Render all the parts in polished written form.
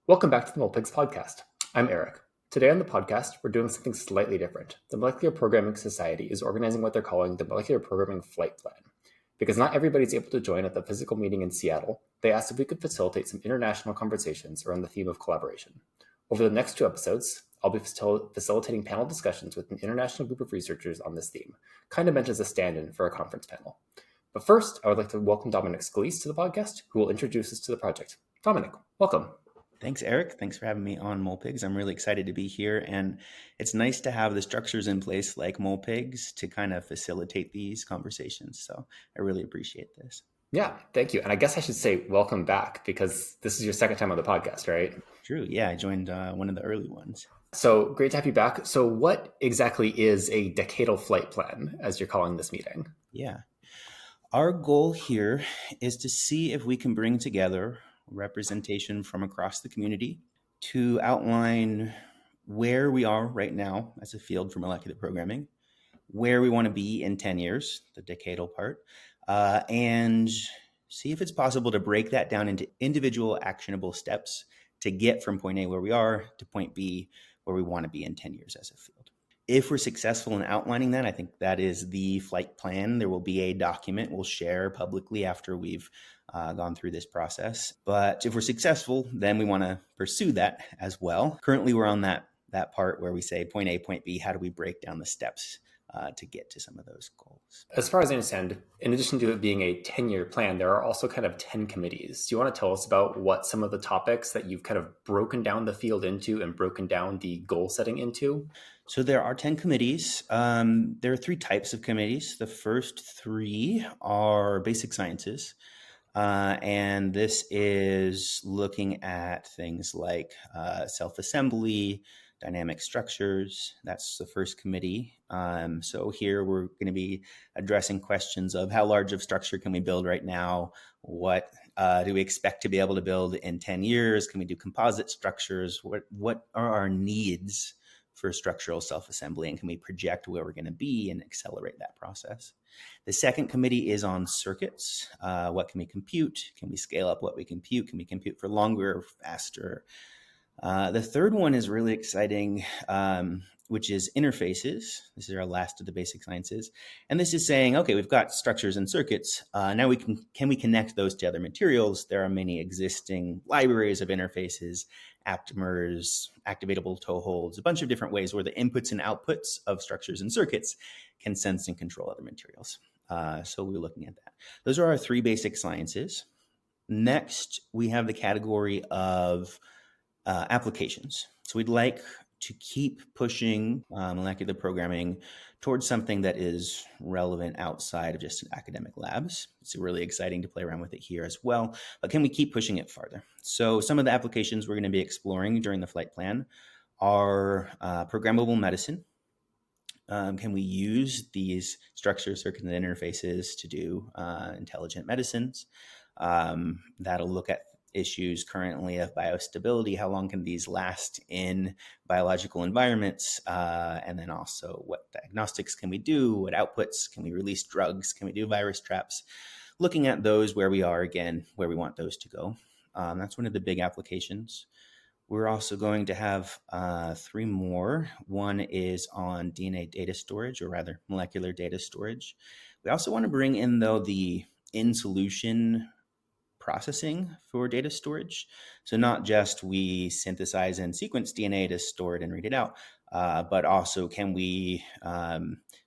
Welcome back to the Molpigs podcast. I'm Eric. Today on the podcast, we're doing something slightly different. The Molecular Programming Society is organizing what they're calling the Molecular Programming Flightplan. Because not everybody's able to join at the physical meeting in Seattle, they asked if we could facilitate some international conversations around the theme of collaboration. Over the next two episodes, I'll be facilitating panel discussions with an international group of researchers on this theme, kind of meant as a stand-in for a conference panel. But first, I would like to welcome Dominic Scalise to the podcast, who will introduce us to the project. Dominic, welcome. Thanks, Eric. Thanks for having me on Molpigs. I'm really excited to be here, and it's nice to have the structures in place like Molpigs to kind of facilitate these conversations. So I really appreciate this. Yeah, thank you. And I guess I should say welcome back because this is your second time on the podcast, right? True. Yeah, I joined one of the early ones. So great to have you back. So what exactly is a decadal flight plan, as you're calling this meeting? Yeah. Our goal here is to see if we can bring together representation from across the community to outline where we are right now as a field for molecular programming, where we want to be in 10 years, the decadal part, and see if it's possible to break that down into individual actionable steps to get from point A where we are to point B where we want to be in 10 years as a field. If we're successful in outlining that, I think that is the flight plan. There will be a document we'll share publicly after we've gone through this process. But if we're successful, then we want to pursue that as well. Currently, we're on that part where we say point A, point B, how do we break down the steps to get to some of those goals? As far as I understand, in addition to it being a 10-year plan, there are also kind of 10 committees. Do you want to tell us about what some of the topics that you've kind of broken down the field into and broken down the goal setting into? So there are 10 committees. There are three types of committees. The first three are basic sciences. And this is looking at things like self-assembly, dynamic structures. That's the first committee. So here we're going to be addressing questions of how large of structure can we build right now? What do we expect to be able to build in 10 years? Can we do composite structures? What are our needs for structural self-assembly, and can we project where we're going to be and accelerate that process? The second committee is on circuits. What can we compute? Can we scale up what we compute? Can we compute for longer or faster? The third one is really exciting, which is interfaces. This is our last of the basic sciences. And this is saying, okay, we've got structures and circuits. Now can we connect those to other materials? There are many existing libraries of interfaces, aptamers, activatable toeholds, a bunch of different ways where the inputs and outputs of structures and circuits can sense and control other materials. So we're looking at that. Those are our three basic sciences. Next, we have the category of applications. So we'd like to keep pushing molecular programming towards something that is relevant outside of just academic labs. It's really exciting to play around with it here as well, but can we keep pushing it farther? So some of the applications we're going to be exploring during the flight plan are programmable medicine. Can we use these structures, circuits, and interfaces to do intelligent medicines? That'll look at issues currently of biostability. How long can these last in biological environments? And then also what diagnostics can we do? What outputs? Can we release drugs? Can we do virus traps? Looking at those where we are, again, where we want those to go. That's one of the big applications. We're also going to have three more. One is on DNA data storage, or rather molecular data storage. We also want to bring in, though, the in-solution processing for data storage. So not just we synthesize and sequence DNA to store it and read it out, but also can we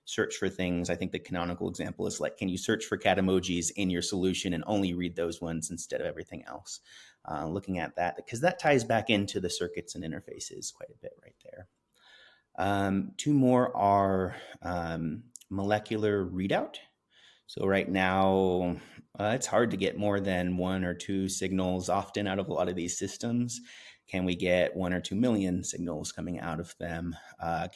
search for things? I think the canonical example is like, can you search for cat emojis in your solution and only read those ones instead of everything else? Looking at that, because that ties back into the circuits and interfaces quite a bit right there. Two more are molecular readout. So right now, it's hard to get more than 1 or 2 signals often out of a lot of these systems. Can we get 1 or 2 million signals coming out of them?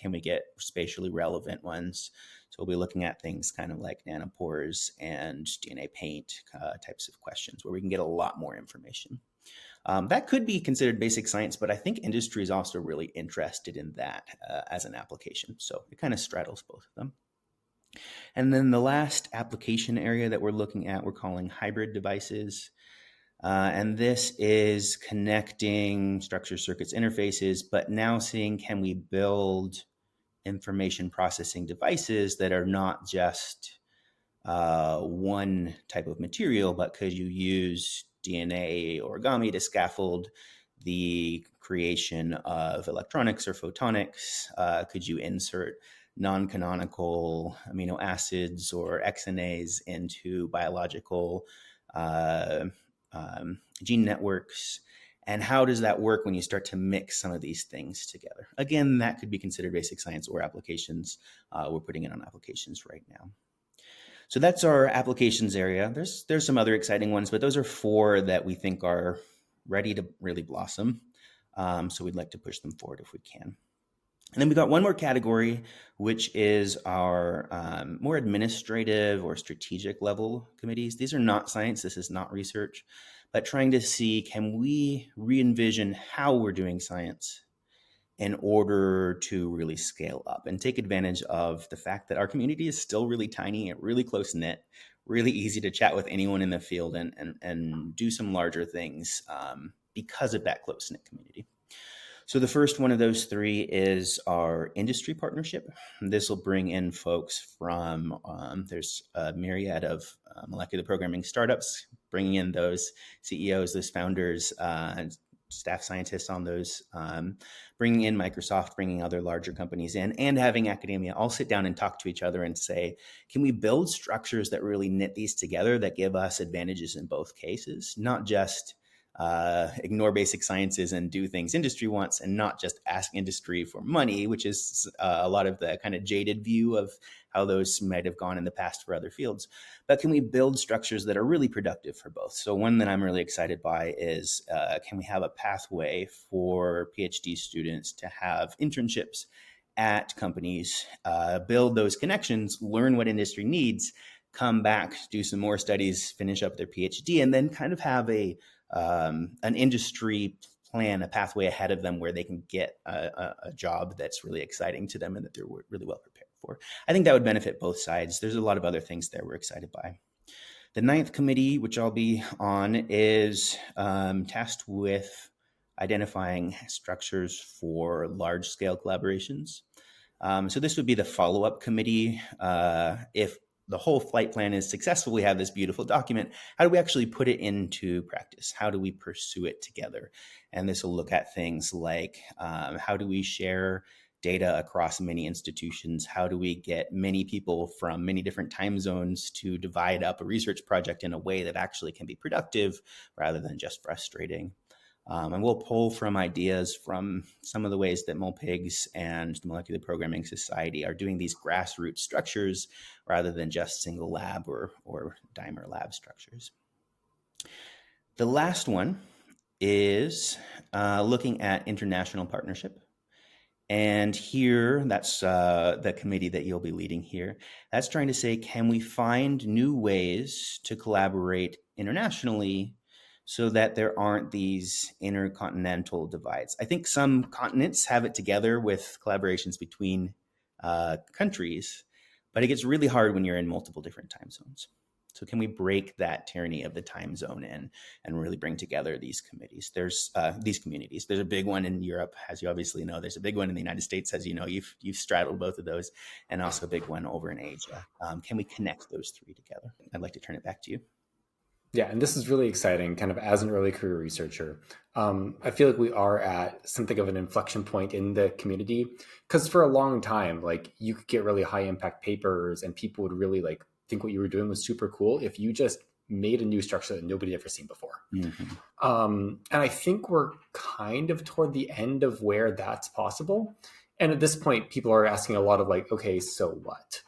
Can we get spatially relevant ones? So we'll be looking at things kind of like nanopores and DNA paint types of questions where we can get a lot more information. That could be considered basic science, but I think industry is also really interested in that as an application. So it kind of straddles both of them. And then the last application area that we're looking at, we're calling hybrid devices. And this is connecting structures, circuits, interfaces, but now seeing, can we build information processing devices that are not just one type of material, but could you use DNA origami to scaffold the creation of electronics or photonics? Could you insert non-canonical amino acids or XNAs into biological uh, gene networks? And how does that work when you start to mix some of these things together? Again, that could be considered basic science or applications. We're putting it on applications right now. So that's our applications area. There's some other exciting ones, but those are 4 that we think are ready to really blossom. So we'd like to push them forward if we can. And then we've got one more category, which is our more administrative or strategic level committees. These are not science. This is not research, but trying to see, can we re-envision how we're doing science in order to really scale up and take advantage of the fact that our community is still really tiny and really close knit, really easy to chat with anyone in the field and do some larger things because of that close knit community. So the first one of those 3 is our industry partnership. This will bring in folks from, there's a myriad of molecular programming startups, bringing in those CEOs, those founders, staff scientists on those, bringing in Microsoft, bringing other larger companies in, and having academia all sit down and talk to each other and say, can we build structures that really knit these together that give us advantages in both cases, not just ignore basic sciences and do things industry wants and not just ask industry for money, which is a lot of the kind of jaded view of how those might have gone in the past for other fields. But can we build structures that are really productive for both? So one that I'm really excited by is, can we have a pathway for PhD students to have internships at companies, build those connections, learn what industry needs, come back, do some more studies, finish up their PhD, and then kind of have an industry plan, a pathway ahead of them where they can get a job that's really exciting to them and that they're really well prepared for. I think that would benefit both sides. There's a lot of other things there we're excited by. The 9th committee, which I'll be on, is tasked with identifying structures for large-scale collaborations. So this would be the follow-up committee. If the whole flight plan is successful, we have this beautiful document. How do we actually put it into practice? How do we pursue it together? And this will look at things like how do we share data across many institutions? How do we get many people from many different time zones to divide up a research project in a way that actually can be productive rather than just frustrating? And we'll pull from ideas from some of the ways that MolPIGs and the Molecular Programming Society are doing these grassroots structures rather than just single lab or dimer lab structures. The last one is looking at international partnership. And here, that's the committee that you'll be leading here. That's trying to say, can we find new ways to collaborate internationally so that there aren't these intercontinental divides? I think some continents have it together with collaborations between countries, but it gets really hard when you're in multiple different time zones. So can we break that tyranny of the time zone and really bring together these committees? There's these communities. There's a big one in Europe, as you obviously know. There's a big one in the United States, as you know. You've straddled both of those, and also a big one over in Asia. Can we connect those 3 together? I'd like to turn it back to you. Yeah, and this is really exciting, kind of as an early career researcher. I feel like we are at something of an inflection point in the community, because for a long time, like, you could get really high impact papers and people would really like think what you were doing was super cool if you just made a new structure that nobody had ever seen before. Mm-hmm. And I think we're kind of toward the end of where that's possible. And at this point, people are asking a lot of like, okay, so what?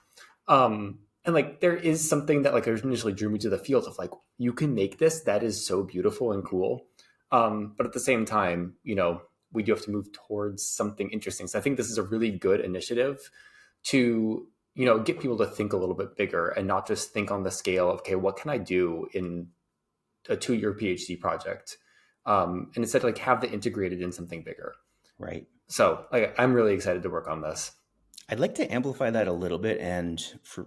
And like, there is something that like initially drew me to the field of like, you can make this, that is so beautiful and cool. But at the same time, you know, we do have to move towards something interesting. So I think this is a really good initiative to, you know, get people to think a little bit bigger and not just think on the scale of, okay, what can I do in a 2-year PhD project? And instead like have it integrated in something bigger. Right. So I'm really excited to work on this. I'd like to amplify that a little bit and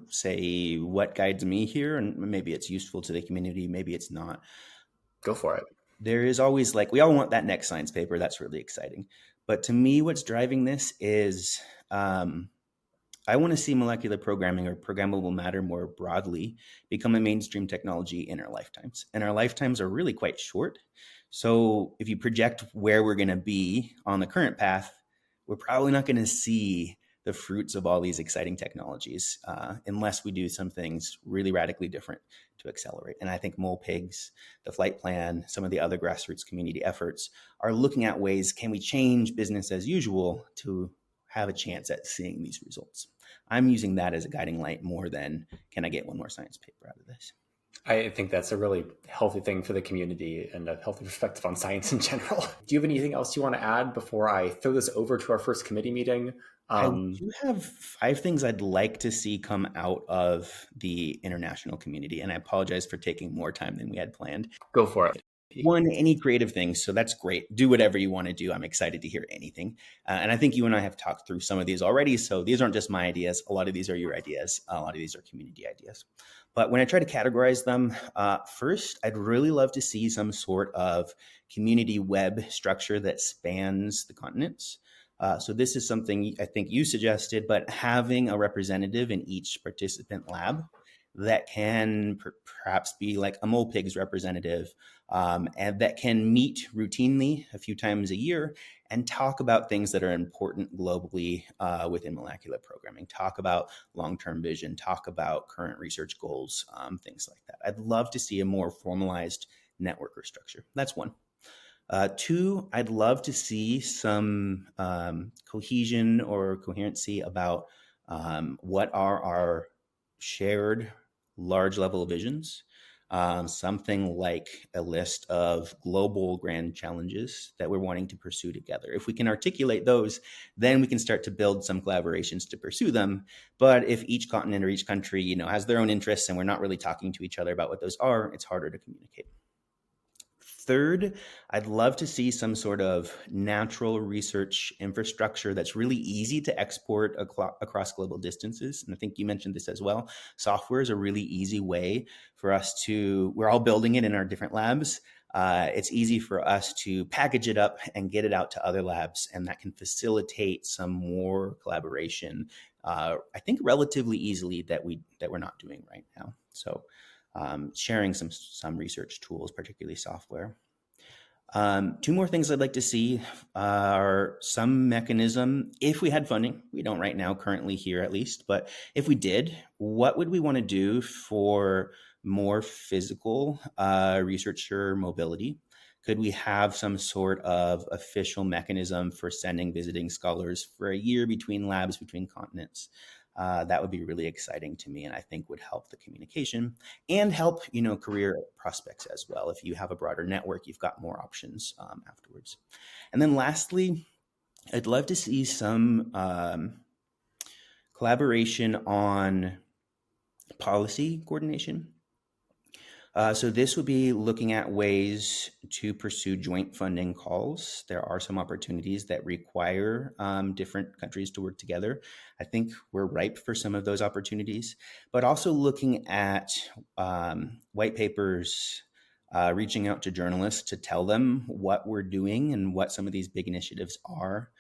say what guides me here, and maybe it's useful to the community, maybe it's not. Go for it. There is always we all want that next science paper. That's really exciting. But to me, what's driving this is I want to see molecular programming or programmable matter more broadly become a mainstream technology in our lifetimes. And our lifetimes are really quite short. So if you project where we're going to be on the current path, we're probably not going to see the fruits of all these exciting technologies unless we do some things really radically different to accelerate. And I think MolePigs, the flight plan, some of the other grassroots community efforts are looking at ways, can we change business as usual to have a chance at seeing these results? I'm using that as a guiding light more than can I get one more science paper out of this? I think that's a really healthy thing for the community and a healthy perspective on science in general. Do you have anything else you want to add before I throw this over to our first committee meeting? I do have 5 things I'd like to see come out of the international community, and I apologize for taking more time than we had planned. Go for it. One, any creative things. So that's great. Do whatever you want to do. I'm excited to hear anything. And I think you and I have talked through some of these already. So these aren't just my ideas. A lot of these are your ideas. A lot of these are community ideas. But when I try to categorize them, first, I'd really love to see some sort of community web structure that spans the continents. So this is something I think you suggested, but having a representative in each participant lab that can perhaps be like a MolePigs representative, and that can meet routinely a few times a year and talk about things that are important globally within molecular programming, talk about long-term vision, talk about current research goals, things like that. I'd love to see a more formalized network or structure. That's one. 2, I'd love to see some cohesion or coherency about what are our shared large level visions, something like a list of global grand challenges that we're wanting to pursue together. If we can articulate those, then we can start to build some collaborations to pursue them. But if each continent or each country, has their own interests and we're not really talking to each other about what those are, it's harder to communicate. Third, I'd love to see some sort of natural research infrastructure that's really easy to export across global distances. And I think you mentioned this as well. Software is a really easy way for us we're all building it in our different labs. It's easy for us to package it up and get it out to other labs, and that can facilitate some more collaboration, I think relatively easily that we're not doing right now. So sharing some research tools, particularly software. 2 more things I'd like to see are some mechanism, if we had funding, we don't right now currently here at least, but if we did, what would we want to do for more physical researcher mobility? Could we have some sort of official mechanism for sending visiting scholars for a year between labs, between continents? That would be really exciting to me, and I think would help the communication and help, career prospects as well. If you have a broader network, you've got more options afterwards. And then lastly, I'd love to see some collaboration on policy coordination. So this would be looking at ways to pursue joint funding calls. There are some opportunities that require different countries to work together. I think we're ripe for some of those opportunities, but also looking at white papers, reaching out to journalists to tell them what we're doing and what some of these big initiatives are.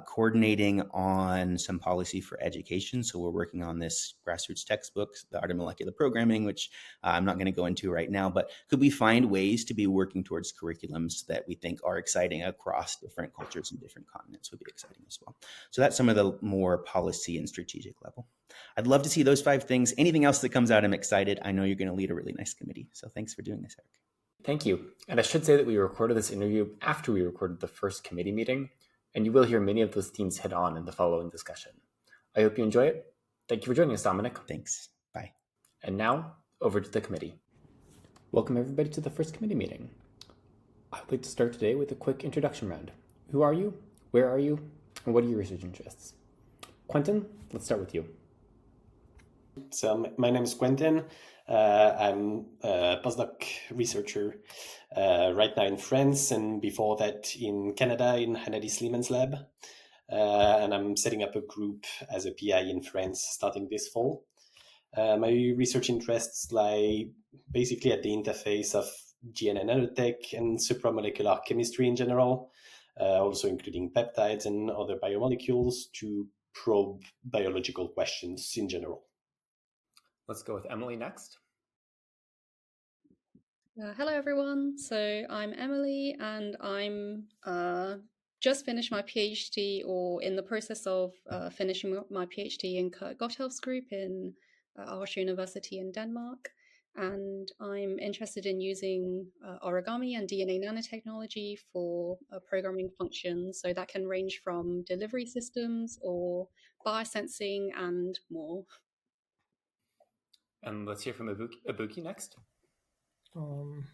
Coordinating on some policy for education. So we're working on this grassroots textbook, The Art of Molecular Programming, which I'm not going to go into right now, but could we find ways to be working towards curriculums that we think are exciting across different cultures and different continents would be exciting as well. So that's some of the more policy and strategic level. I'd love to see those 5 things. Anything else that comes out, I'm excited. I know you're going to lead a really nice committee. So thanks for doing this, Eric. Thank you. And I should say that we recorded this interview after we recorded the first committee meeting, and you will hear many of those themes hit on in the following discussion. I hope you enjoy it. Thank you for joining us, Dominic. Thanks. Bye. And now, over to the committee. Welcome everybody to the first committee meeting. I'd like to start today with a quick introduction round. Who are you? Where are you? And what are your research interests? Quentin, let's start with you. So my name is Quentin. I'm a postdoc researcher right now in France, and before that in Canada in Hannah Sleeman's lab. And I'm setting up a group as a PI in France starting this fall. My research interests lie basically at the interface of DNA nanotech and supramolecular chemistry in general, also including peptides and other biomolecules to probe biological questions in general. Let's go with Emily next. Hello, everyone. So I'm Emily, and I'm just finished my PhD, or in the process of finishing my PhD in Kurt Gotthelf's group in Aarhus University in Denmark. And I'm interested in using origami and DNA nanotechnology for programming functions. So that can range from delivery systems or biosensing and more. And let's hear from Ibuki next.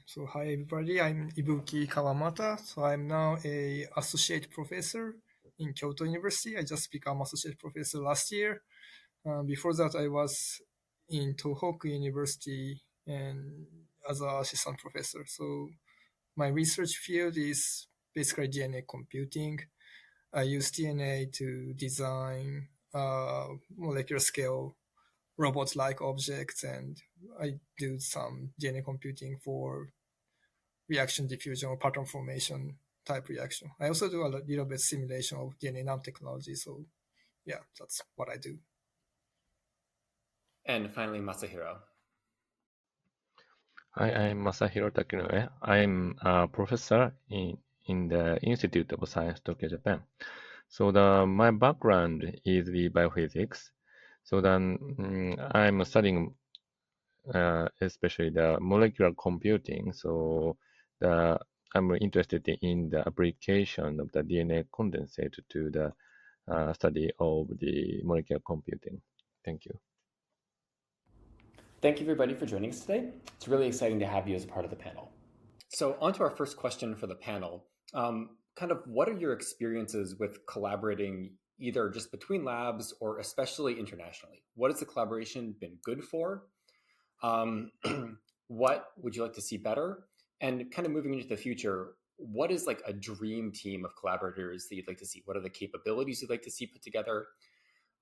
So hi everybody, I'm Ibuki Kawamata. So I'm now a associate professor in Kyoto University. I just became associate professor last year. Before that, I was in Tohoku University and as an assistant professor. So my research field is basically DNA computing. I use DNA to design molecular scale robot-like objects, and I do some DNA computing for reaction diffusion or pattern formation type reaction. I also do a little bit simulation of DNA nanotechnology. So yeah, that's what I do. And finally, Masahiro. Hi, I'm Masahiro Takinoue. I'm a professor in the Institute of Science, Tokyo, Japan. So my background is the biophysics. So then I'm studying especially the molecular computing. So I'm interested in the application of the DNA condensate to the study of the molecular computing. Thank you. Thank you, everybody, for joining us today. It's really exciting to have you as a part of the panel. So on to our first question for the panel. Kind of what are your experiences with collaborating either just between labs or especially internationally? What has the collaboration been good for? What would you like to see better? And kind of moving into the future, what is like a dream team of collaborators that you'd like to see? What are the capabilities you'd like to see put together?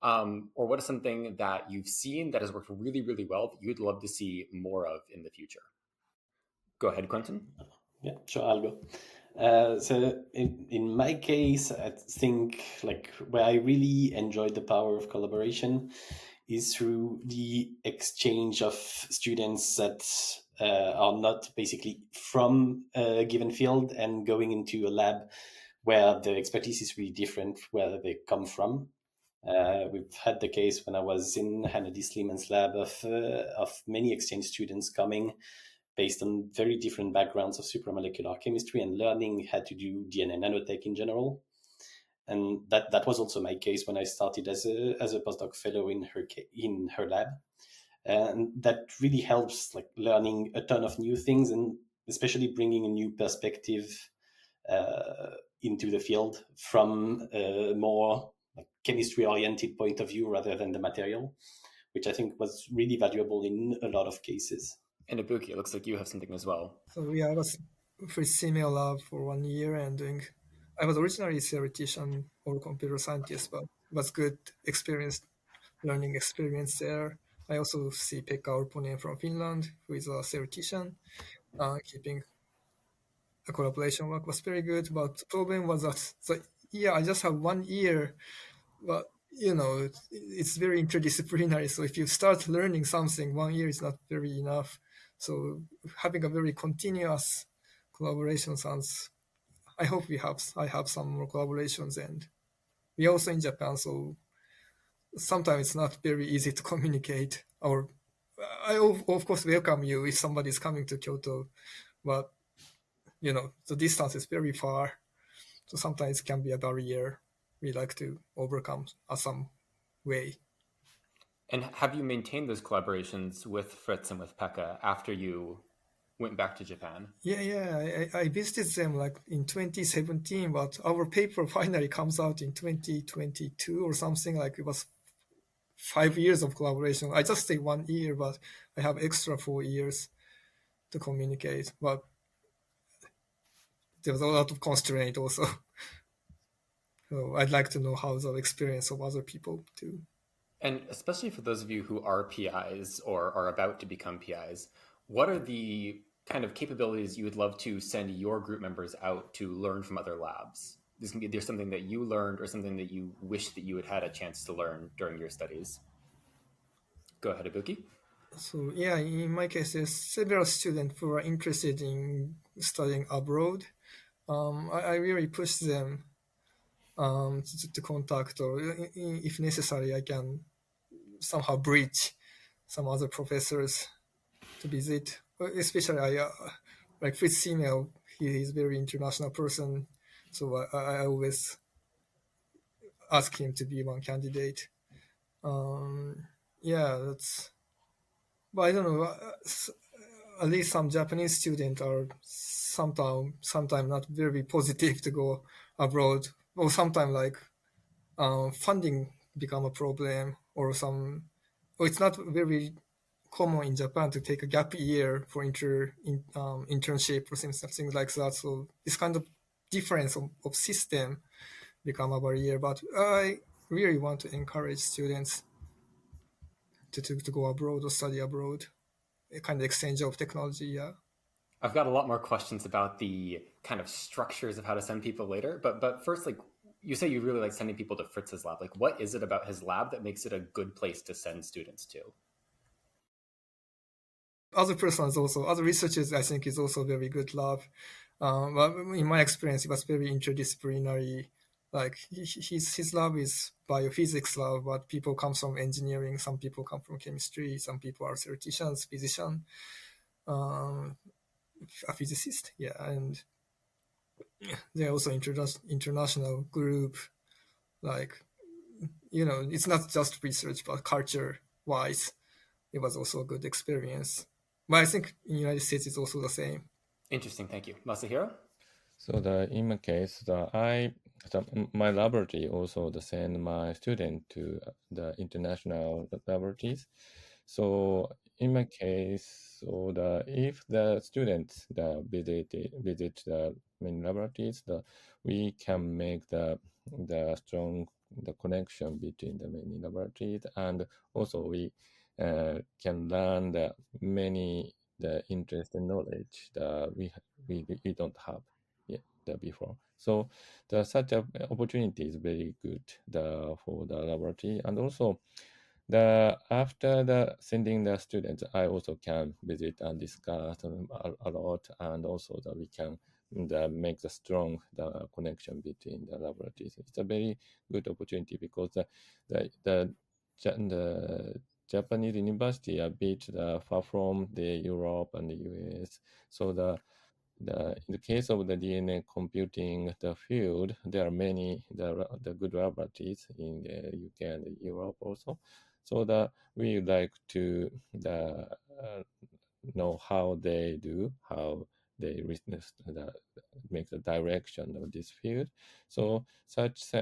Or what is something that you've seen that has worked really, really well that you'd love to see more of in the future? Go ahead, Quentin. Yeah, sure, I'll go. So in my case, I think like where I really enjoyed the power of collaboration is through the exchange of students that are not basically from a given field and going into a lab where the expertise is really different where they come from. We've had the case when I was in Hannah Sleeman's lab of many exchange students coming based on very different backgrounds of supramolecular chemistry and learning how to do DNA nanotech in general. And that was also my case when I started as a postdoc fellow in her lab. And that really helps, like learning a ton of new things and especially bringing a new perspective into the field from a more like chemistry-oriented point of view rather than the material, which I think was really valuable in a lot of cases. And Ibuki, it looks like you have something as well. So yeah, I was for similar lab for 1 year and I was originally a theoretician or computer scientist, but it was good learning experience there. I also see Pekka Orponen from Finland, who is a theoretician. Keeping the collaboration work was very good, but the problem was that I just have 1 year, but it's very interdisciplinary. So if you start learning something, 1 year is not very enough. So having a very continuous collaboration sounds. I hope I have some more collaborations, and we also in Japan, so sometimes it's not very easy to communicate. Or I of course welcome you if somebody is coming to Kyoto, but the distance is very far, so sometimes it can be a barrier we like to overcome some way. And have you maintained those collaborations with Fritz and with Pekka after you went back to Japan? Yeah. I visited them like in 2017, but our paper finally comes out in 2022 or something. Like it was 5 years of collaboration. I just stay 1 year, but I have extra 4 years to communicate. But there was a lot of constraint also. So I'd like to know how the experience of other people too. And especially for those of you who are PIs or are about to become PIs, what are the kind of capabilities you would love to send your group members out to learn from other labs? There's something that you learned or something that you wish that you had a chance to learn during your studies. Go ahead, Ibuki. So yeah, in my case, there's several students who are interested in studying abroad. I really push them to contact, or if necessary, I can somehow bridge some other professors to visit. Especially, like Fritz Siemel, he is very international person, so I always ask him to be one candidate. Yeah, that's. But I don't know. At least some Japanese students are sometimes not very positive to go abroad, or sometimes like funding become a problem, or it's not very common in Japan to take a gap year for internship or things like that. So this kind of difference of system become a barrier. But I really want to encourage students to go abroad or study abroad, a kind of exchange of technology. Yeah. I've got a lot more questions about the kind of structures of how to send people later, but first, like, you say you really like sending people to Fritz's lab. Like, what is it about his lab that makes it a good place to send students to? Other persons also, other researchers, I think, is also very good lab. But in my experience, it was very interdisciplinary. Like his lab is biophysics lab, but people come from engineering, some people come from chemistry, some people are theoreticians, physician, a physicist, yeah, and they're also international group. Like, it's not just research, but culture-wise, it was also a good experience. But I think in the United States, it's also the same. Interesting, thank you. Masahiro? So in my case, my laboratory also send my student to the international laboratories. So in my case, if the students visit the main laboratories, we can make the strong connection between the many laboratories, and also we can learn the many the interest and knowledge that we don't have yet before. So such a opportunity is very good for the laboratory. And also after sending the students, I also can visit and discuss a lot, and also that we can make the strong connection between the laboratories. It's a very good opportunity because the Japanese university are a bit far from the Europe and the US. So in the case of the DNA computing the field, there are many the good laboratories in the UK and Europe also. So we like to know how they do, how they make the direction of this field. So such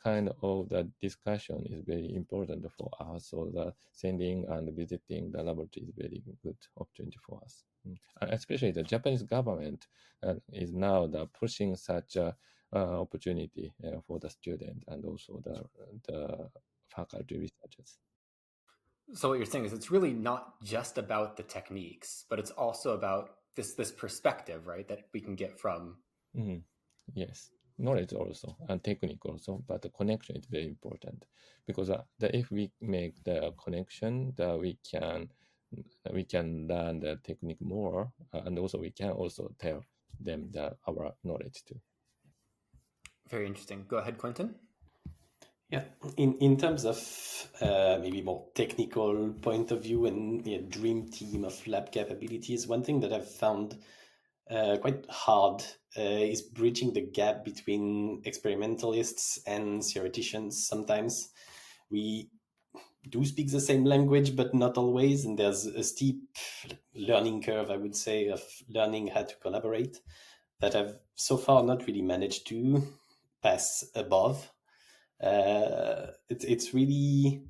kind of the discussion is very important for us. So the sending and visiting the laboratory is very good opportunity for us. Especially the Japanese government is now pushing such a opportunity for the student and also the faculty researchers. So what you're saying is it's really not just about the techniques, but it's also about this perspective, right, that we can get from. Mm-hmm. Yes, knowledge also and technique also, but the connection is very important because if we make the connection, we can learn the technique more, and also we can also tell them our knowledge too. Very interesting. Go ahead, Quentin. Yeah, in terms of maybe more technical point of view and dream team of lab capabilities, one thing that I've found quite hard is bridging the gap between experimentalists and theoreticians. Sometimes we do speak the same language, but not always, and there's a steep learning curve, I would say, of learning how to collaborate that I've so far not really managed to pass above. It's really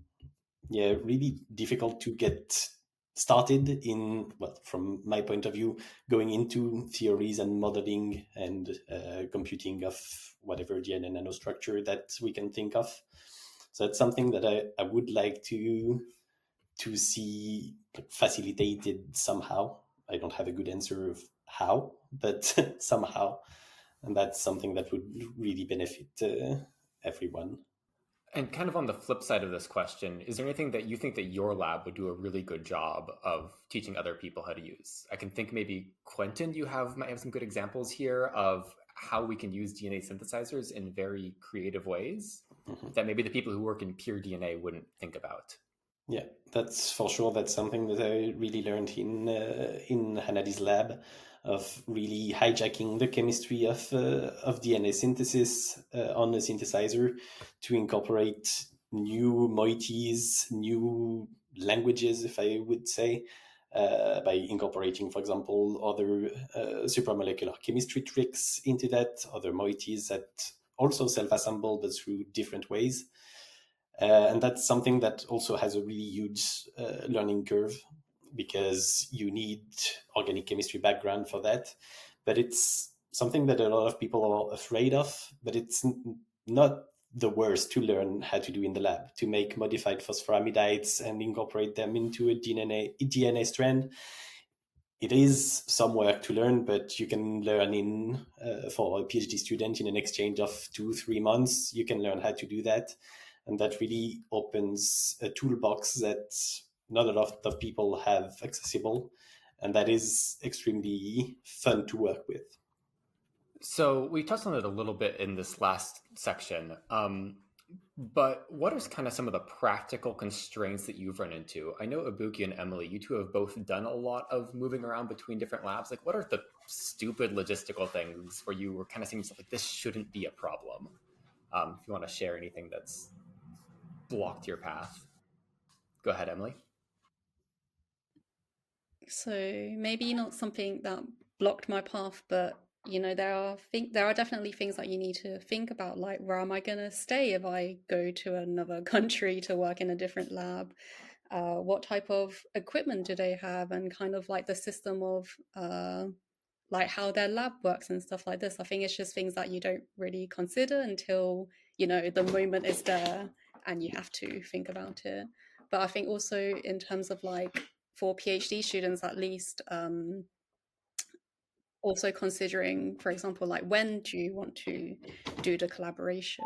difficult to get started in, well, from my point of view, going into theories and modeling and computing of whatever DNA nanostructure that we can think of. So that's something that I would like to see facilitated somehow. I don't have a good answer of how, but somehow. And that's something that would really benefit everyone. And kind of on the flip side of this question, is there anything that you think that your lab would do a really good job of teaching other people how to use? I can think maybe Quentin, might have some good examples here of how we can use DNA synthesizers in very creative ways that maybe the people who work in pure DNA wouldn't think about. Yeah, that's for sure. That's something that I really learned in Hanadi's lab, of really hijacking the chemistry of DNA synthesis on a synthesizer to incorporate new moieties, new languages, if I would say, by incorporating, for example, other supramolecular chemistry tricks into that, other moieties that also self-assemble but through different ways. And that's something that also has a really huge learning curve, because you need organic chemistry background for that. But it's something that a lot of people are afraid of, but it's not the worst to learn how to do in the lab, to make modified phosphoramidites and incorporate them into a DNA strand. It is some work to learn, but you can learn for a PhD student in an exchange of 2-3 months, you can learn how to do that. And that really opens a toolbox that not a lot of people have accessible. And that is extremely fun to work with. So we touched on it a little bit in this last section, but what are kind of some of the practical constraints that you've run into? I know Ibuki and Emily, you two have both done a lot of moving around between different labs. Like, what are the stupid logistical things where you were kind of seeing stuff like this shouldn't be a problem? If you want to share anything that's blocked your path, go ahead, Emily. So maybe not something that blocked my path, but there are definitely things that you need to think about, like where am I going to stay if I go to another country to work in a different lab? What type of equipment do they have, and kind of like the system of like how their lab works and stuff like this. I think it's just things that you don't really consider until the moment is there and you have to think about it. But I think also in terms of like for PhD students at least, also considering, for example, like when do you want to do the collaboration?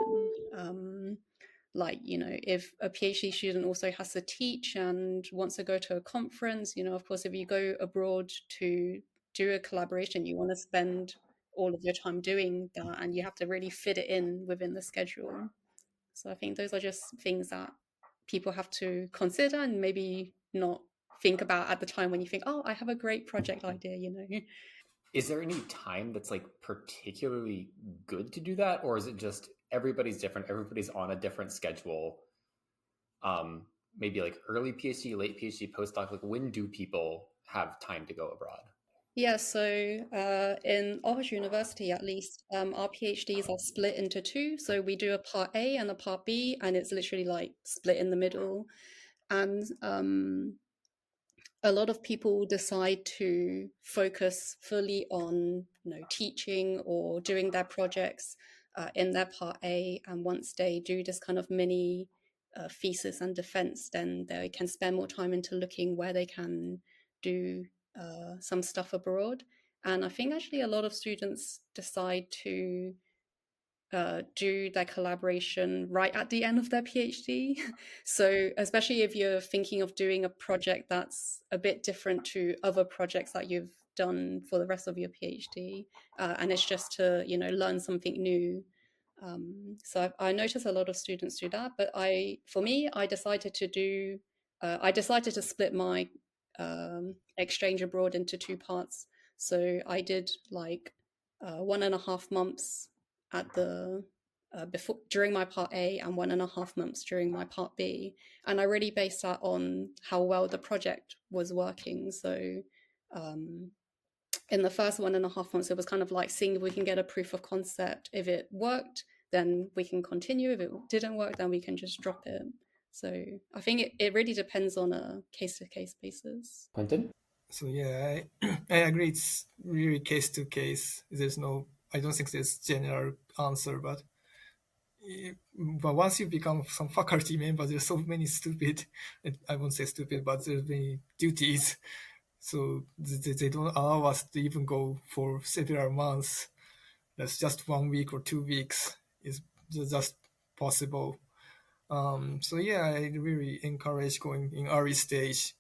Like, if a PhD student also has to teach and wants to go to a conference, of course, if you go abroad to do a collaboration, you want to spend all of your time doing that, and you have to really fit it in within the schedule. So I think those are just things that people have to consider and maybe not think about at the time when you think, oh, I have a great project idea, Is there any time that's like particularly good to do that, or is it just everybody's different, everybody's on a different schedule? Maybe like early PhD, late PhD, postdoc, like when do people have time to go abroad? Yeah, so in Oxford University, at least, our PhDs are split into two. So we do a part A and a part B, and it's literally like split in the middle. And a lot of people decide to focus fully on, teaching or doing their projects in their part A. And once they do this kind of mini thesis and defense, then they can spend more time into looking where they can do some stuff abroad. And I think actually a lot of students decide to do their collaboration right at the end of their PhD. So especially if you're thinking of doing a project that's a bit different to other projects that you've done for the rest of your PhD, and it's just to learn something new. So I notice a lot of students do that, but for me, I decided to split my exchange abroad into two parts. So I did like 1.5 months at the during my part A and 1.5 months during my part B, and I really based that on how well the project was working. So in the first 1.5 months, it was kind of like seeing if we can get a proof of concept. If it worked, then we can continue. If it didn't work, then we can just drop it. So I think it really depends on a case-to-case basis. Quentin? So yeah, I agree. It's really case to case. I don't think there's general answer, but once you become some faculty member, there's so many stupid, I won't say stupid, but there's many duties So they don't allow us to even go for several months. That's just 1 week or 2 weeks is just possible. So yeah, I really encourage going in early stage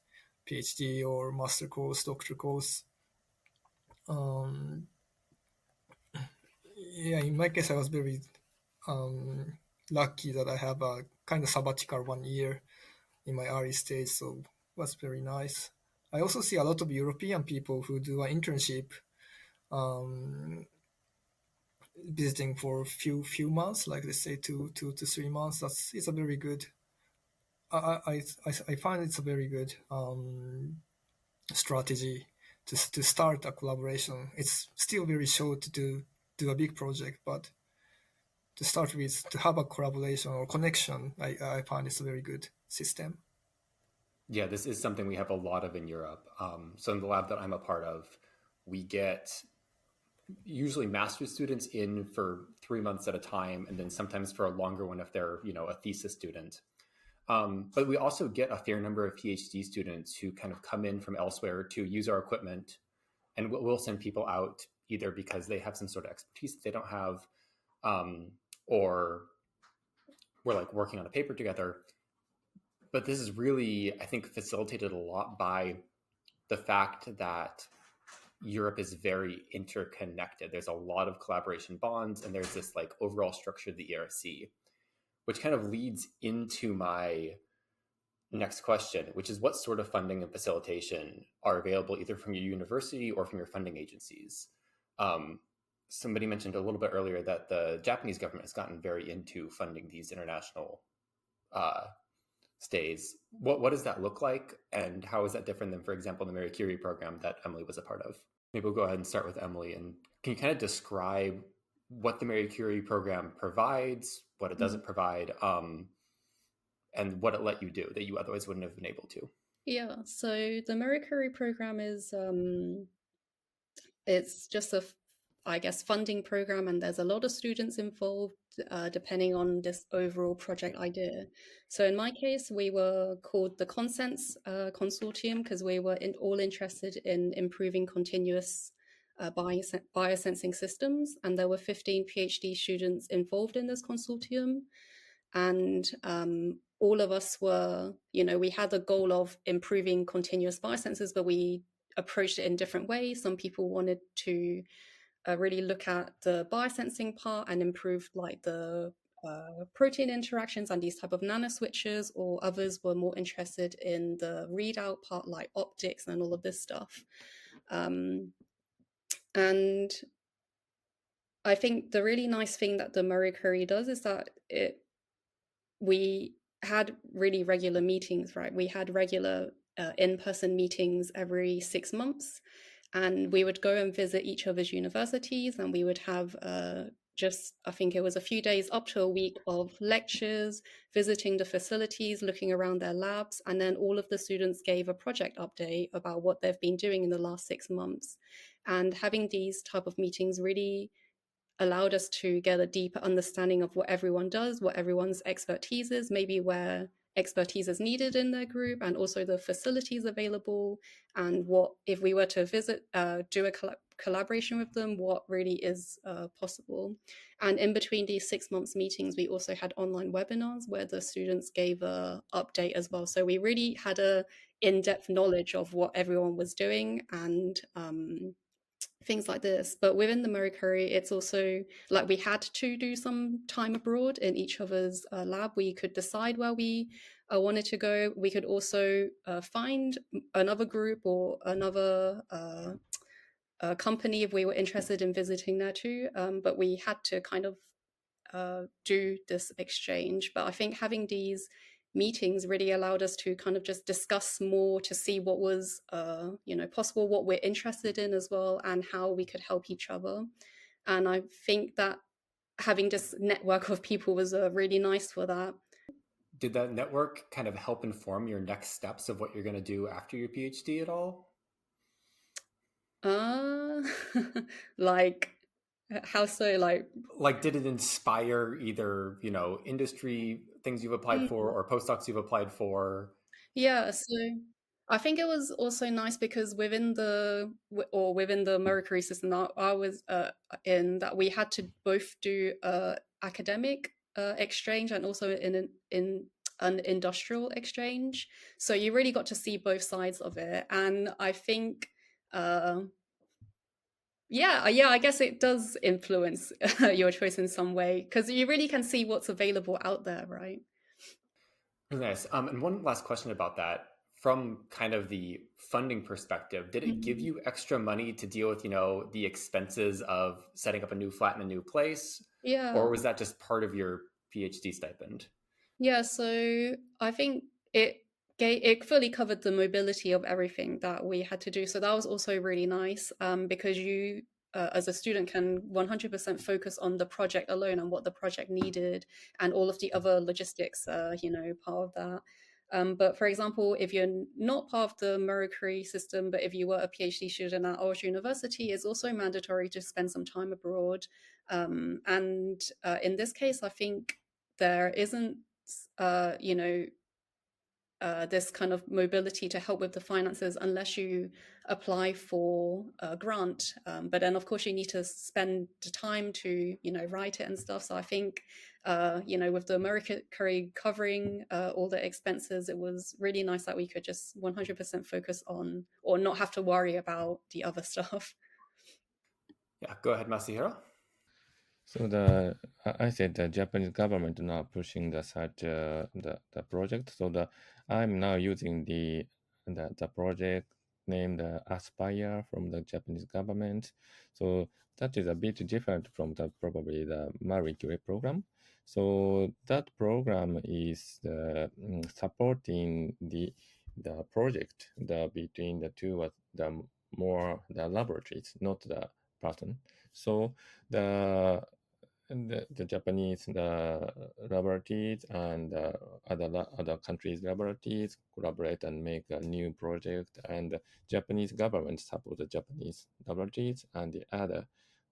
PhD or master course, doctor course. Yeah, in my case, I was very lucky that I have a kind of sabbatical 1 year in my early stage, so it was very nice. I also see a lot of European people who do an internship, visiting for a few months, like let's say 2 to 3 months. It's a very good. I find it's a very good strategy to start a collaboration. It's still very short to do a big project, but to start with, to have a collaboration or connection, I find it's a very good system. Yeah, this is something we have a lot of in Europe. So in the lab that I'm a part of, we get usually master's students in for 3 months at a time, and then sometimes for a longer one if they're, a thesis student. But we also get a fair number of PhD students who kind of come in from elsewhere to use our equipment, and we'll send people out either because they have some sort of expertise that they don't have, or we're like working on a paper together. But this is really, I think, facilitated a lot by the fact that Europe is very interconnected. There's a lot of collaboration bonds, and there's this like overall structure of the ERC, which kind of leads into my next question, which is what sort of funding and facilitation are available either from your university or from your funding agencies? Somebody mentioned a little bit earlier that the Japanese government has gotten very into funding these international stays. What does that look like, and how is that different than, for example, the Marie Curie program that Emily was a part of? Maybe we'll go ahead and start with Emily. And can you kind of describe what the Marie Curie program provides, what it doesn't provide, and what it let you do that you otherwise wouldn't have been able to? Yeah, so the Marie Curie program is it's just I guess, funding program, and there's a lot of students involved depending on this overall project idea. So in my case, we were called the Consents Consortium because we were all interested in improving continuous biosensing systems, and there were 15 PhD students involved in this consortium. And all of us were, we had the goal of improving continuous biosensors, but we approached it in different ways. Some people wanted to really look at the biosensing part and improve like the protein interactions and these type of nanoswitches, or others were more interested in the readout part like optics and all of this stuff. And I think the really nice thing that the Marie Curie does is that we had really regular meetings, right? We had regular in-person meetings every 6 months, and we would go and visit each other's universities, and we would have I think it was a few days up to a week of lectures, visiting the facilities, looking around their labs, and then all of the students gave a project update about what they've been doing in the last 6 months. And having these type of meetings really allowed us to get a deeper understanding of what everyone does, what everyone's expertise is, maybe where expertise is needed in their group, and also the facilities available, and what, if we were to visit, do a collaboration with them, what really is possible. And in between these 6 months meetings, we also had online webinars where the students gave a update as well. So we really had a in-depth knowledge of what everyone was doing, and things like this. But within the Marie Curie, it's also like we had to do some time abroad in each other's lab. We could decide where we wanted to go. We could also find another group or another company if we were interested in visiting there too. But we had to kind of do this exchange. But I think having these meetings really allowed us to kind of just discuss more, to see what was possible, what we're interested in as well, and how we could help each other. And I think that having this network of people was really nice for that. Did that network kind of help inform your next steps of what you're going to do after your PhD at all? Like, how so? Like, did it inspire either, industry things you've applied for or postdocs you've applied for? Yeah, so I think it was also nice because within the Mercury system that I was in, that we had to both do academic exchange and also in an industrial exchange. So you really got to see both sides of it, and I think. Yeah, I guess it does influence your choice in some way because you really can see what's available out there, right? Nice. And one last question about that. From kind of the funding perspective, did it give you extra money to deal with, the expenses of setting up a new flat in a new place? Yeah. Or was that just part of your PhD stipend? Yeah, so I think it fully covered the mobility of everything that we had to do. So that was also really nice because you, as a student, can 100% focus on the project alone and what the project needed and all of the other logistics, part of that. But for example, if you're not part of the Mercury system, but if you were a PhD student at Ulster University, it's also mandatory to spend some time abroad. And in this case, I think there isn't this kind of mobility to help with the finances unless you apply for a grant. But then, of course, you need to spend the time to, write it and stuff. So I think, with the Mercury covering all the expenses, it was really nice that we could just 100% focus on or not have to worry about the other stuff. Yeah, go ahead, Masahiro. So I said the Japanese government now pushing the such the project. So I'm now using the project named Aspire from the Japanese government. So that is a bit different from probably the Marie Curie program. So that program is supporting the project between the two the laboratories, not the person. So the Japanese laboratories and other countries' laboratories collaborate and make a new project, and the Japanese government support the Japanese laboratories, and the other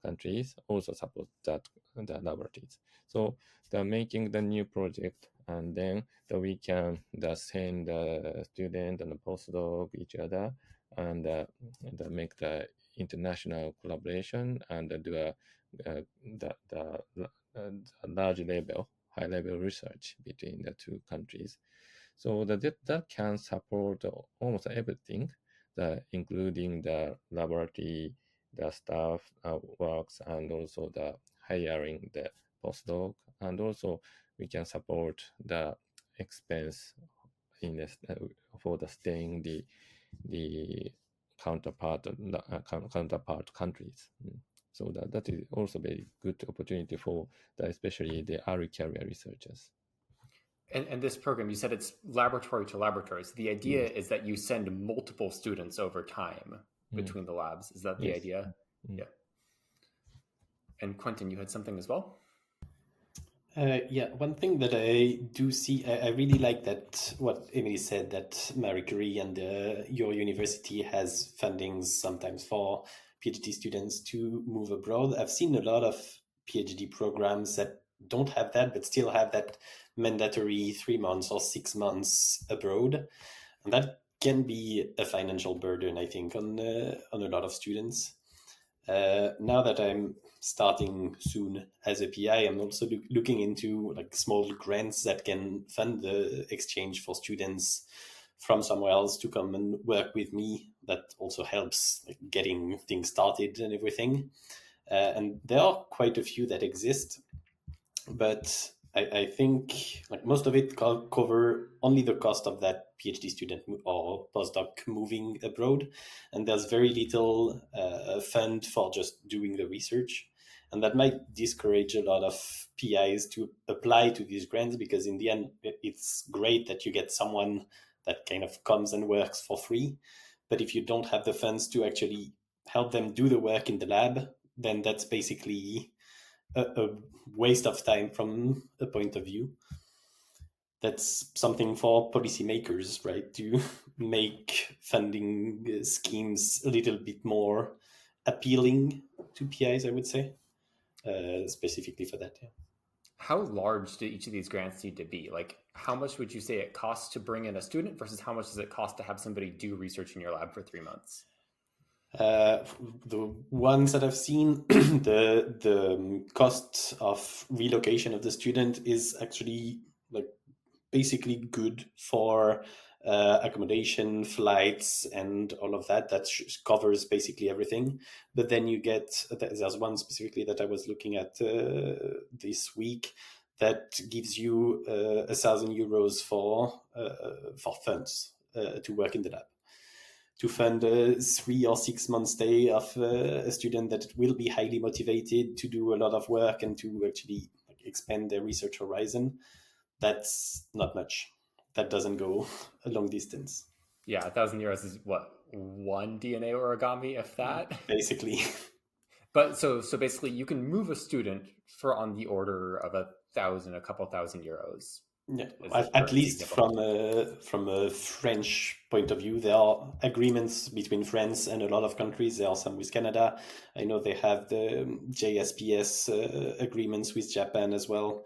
countries also support the laboratories. So they're making the new project, and then we can send the student and the postdoc each other, and make the international collaboration and do a large level, high level research between the two countries. So that can support almost everything, including the laboratory, the staff works, and also the hiring the postdoc, and also we can support the expense in this, for the staying the counterpart countries. So that is also very good opportunity for especially the early career researchers. And this program, you said it's laboratory to laboratory. So the idea is that you send multiple students over time between the labs. Is that the idea? Yeah. And Quentin, you had something as well? Yeah, one thing that I do see, I really like that what Emily said, that Marie Curie and your university has fundings sometimes for PhD students to move abroad. I've seen a lot of PhD programs that don't have that, but still have that mandatory 3 months or 6 months abroad. And that can be a financial burden, I think, on a lot of students. Now that I'm starting soon as a PI, I'm also looking into like small grants that can fund the exchange for students from somewhere else to come and work with me. That also helps getting things started and everything. And there are quite a few that exist, but I think like most of it cover only the cost of that PhD student or postdoc moving abroad, and there's very little fund for just doing the research, and that might discourage a lot of PIs to apply to these grants, because in the end it's great that you get someone that kind of comes and works for free, but if you don't have the funds to actually help them do the work in the lab, then that's basically a waste of time from a point of view. That's something for policymakers, right? To make funding schemes a little bit more appealing to PIs, I would say, specifically for that. Yeah. How large do each of these grants need to be? Like, how much would you say it costs to bring in a student versus how much does it cost to have somebody do research in your lab for 3 months? The ones that I've seen, the cost of relocation of the student is actually like basically good for accommodation, flights, and all of that. That covers basically everything. But then you get, there's one specifically that I was looking at this week that gives you €1,000 for funds to work in the lab, to fund a 3 or 6 month stay of a student that will be highly motivated to do a lot of work and to actually expand their research horizon. That's not much. That doesn't go a long distance. Yeah, €1,000 is what, one DNA origami, if that? Basically. But so basically, you can move a student for on the order of a couple thousand euros. Yeah, at least from a French point of view, there are agreements between France and a lot of countries. There are some with Canada. I know they have the JSPS agreements with Japan as well,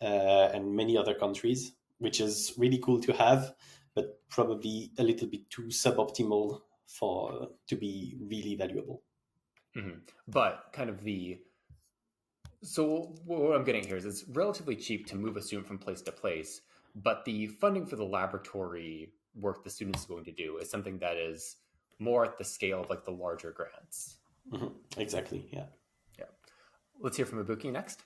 and many other countries, which is really cool to have, but probably a little bit too suboptimal to be really valuable. Mm-hmm. But kind of so what I'm getting here is it's relatively cheap to move a student from place to place, but the funding for the laboratory work the student is going to do is something that is more at the scale of like the larger grants. Mm-hmm. Exactly. Yeah. Let's hear from Ibuki next.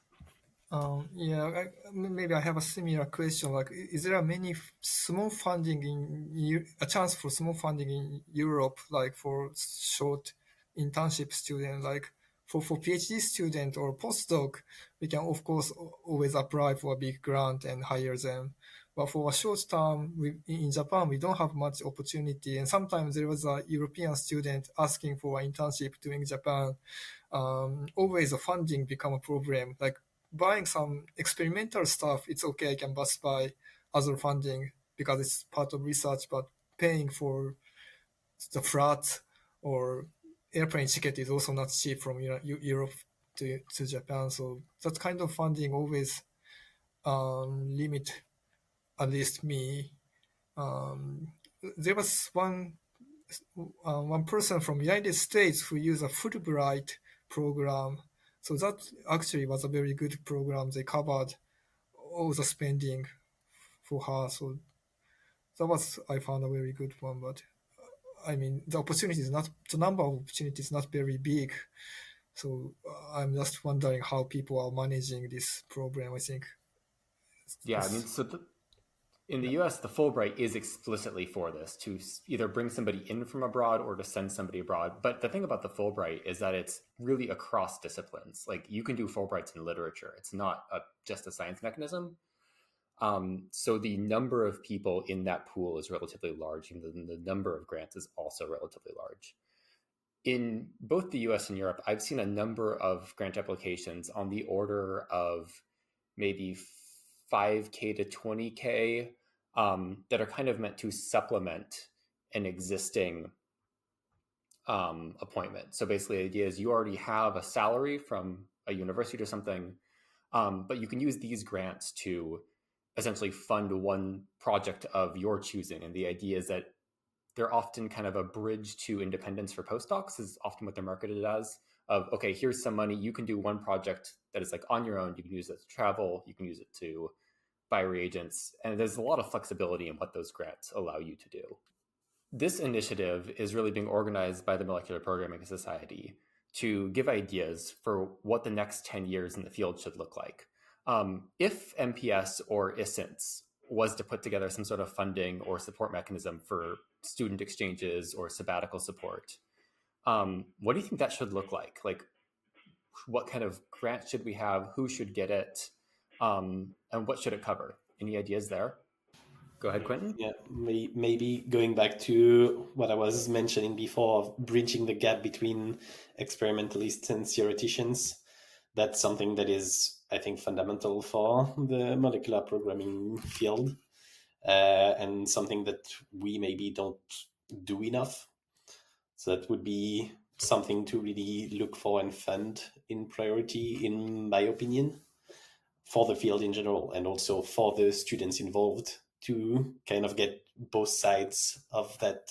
Maybe I have a similar question. Like, is there many small funding a chance for small funding in Europe, like for short internship student, like for PhD student or postdoc, we can of course always apply for a big grant and hire them. But for a short term, in Japan, we don't have much opportunity. And sometimes there was a European student asking for an internship during Japan. Always the funding become a problem. Like, buying some experimental stuff, it's okay, I can bust by other funding because it's part of research, but paying for the flight or airplane ticket is also not cheap from Europe to Japan. So that kind of funding always limit, at least me. There was one person from United States who used a Fulbright program. So that actually was a very good program. They covered all the spending for her. So that was, I found, a very good one. But I mean, the number of opportunities is not very big. So I'm just wondering how people are managing this program, I think. Yeah, I mean, in the US, the Fulbright is explicitly for this, to either bring somebody in from abroad or to send somebody abroad. But the thing about the Fulbright is that it's really across disciplines. Like, you can do Fulbrights in literature. It's not just a science mechanism. So the number of people in that pool is relatively large, and the number of grants is also relatively large. In both the US and Europe, I've seen a number of grant applications on the order of maybe 5K to 20K that are kind of meant to supplement an existing appointment. So basically, the idea is you already have a salary from a university or something, but you can use these grants to essentially fund one project of your choosing. And the idea is that they're often kind of a bridge to independence for postdocs, is often what they're marketed as. Of, okay, here's some money, you can do one project that is like on your own, you can use it to travel, you can use it to buy reagents, and there's a lot of flexibility in what those grants allow you to do. This initiative is really being organized by the Molecular Programming Society to give ideas for what the next 10 years in the field should look like. If MPS or ISINTS was to put together some sort of funding or support mechanism for student exchanges or sabbatical support, what do you think that should look like? Like, what kind of grant should we have? Who should get it? And what should it cover? Any ideas there? Go ahead, Quentin. Yeah, maybe going back to what I was mentioning before of bridging the gap between experimentalists and theoreticians. That's something that is, I think, fundamental for the molecular programming field, and something that we maybe don't do enough. So that would be something to really look for and fund in priority, in my opinion, for the field in general, and also for the students involved to kind of get both sides of that